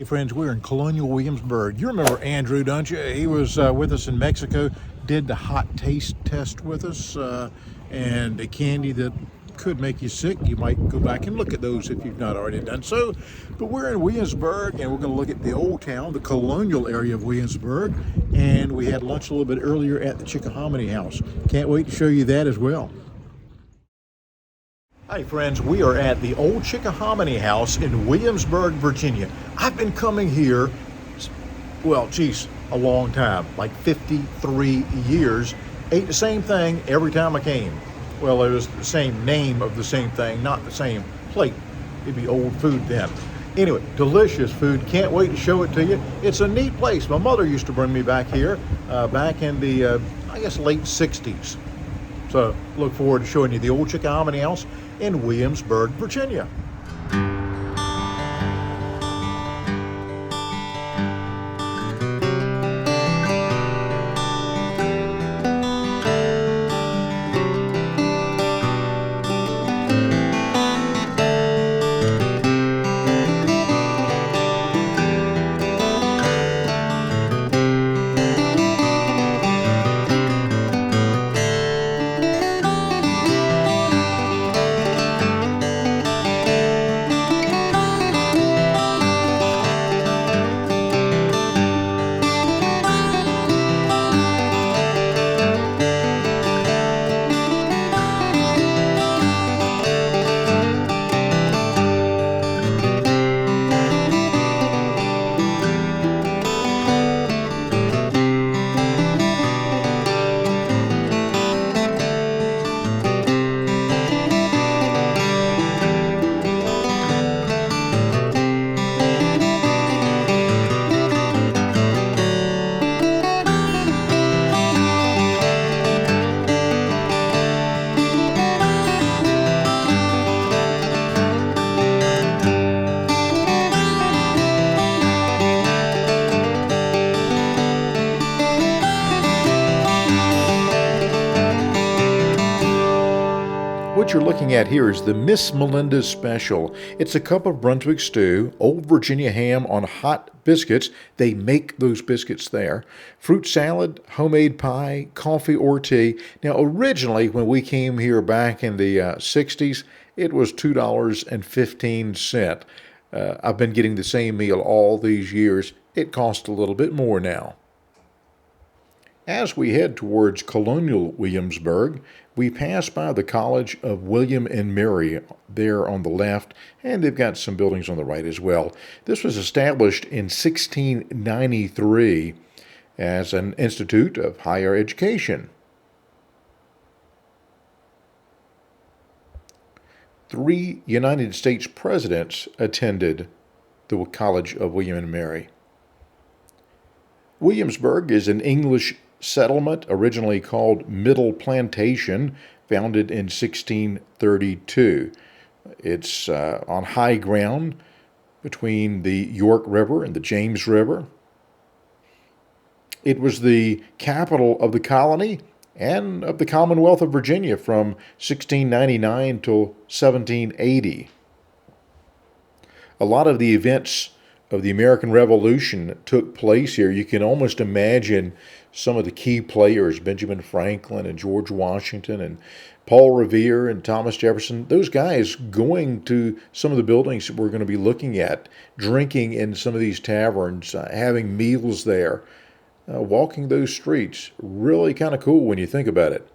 Hey friends, we're in Colonial Williamsburg. You remember Andrew, don't you? He was with us in Mexico, did the hot taste test with us, and the candy that could make you sick. You might go back and look at those if you've not already done so. But we're in Williamsburg, and we're going to look at the old town, the colonial area of Williamsburg, and we had lunch a little bit earlier at the Chickahominy House. Can't wait to show you that as well. Hi friends, we are at the old Chickahominy House in Williamsburg, Virginia. I've been coming here, well, geez, a long time, like 53 years. Ate the same thing every time I came. Well, it was the same name of the same thing, not the same plate. It'd be old food then. Anyway, delicious food. Can't wait to show it to you. It's a neat place. My mother used to bring me back here back in the, I guess, late 60s. So look forward to showing you the old Chickahominy House in Williamsburg, Virginia. What you're looking at here is the Miss Melinda's Special. It's a cup of Brunswick stew, old Virginia ham on hot biscuits. They make those biscuits there. Fruit salad, homemade pie, coffee or tea. Now, originally, when we came here back in the 60s, it was $2.15. I've been getting the same meal all these years. It costs a little bit more now. As we head towards Colonial Williamsburg, we pass by the College of William and Mary there on the left, and they've got some buildings on the right as well. This was established in 1693 as an institute of higher education. 3 United States presidents attended the College of William and Mary. Williamsburg is an English settlement originally called Middle Plantation, founded in 1632. It's on high ground between the York River and the James River. It was the capital of the colony and of the Commonwealth of Virginia from 1699 till 1780. A lot of the events of the American Revolution took place here. You can almost imagine some of the key players, Benjamin Franklin and George Washington and Paul Revere and Thomas Jefferson, those guys going to some of the buildings that we're going to be looking at, drinking in some of these taverns, having meals there, walking those streets. Really kind of cool when you think about it.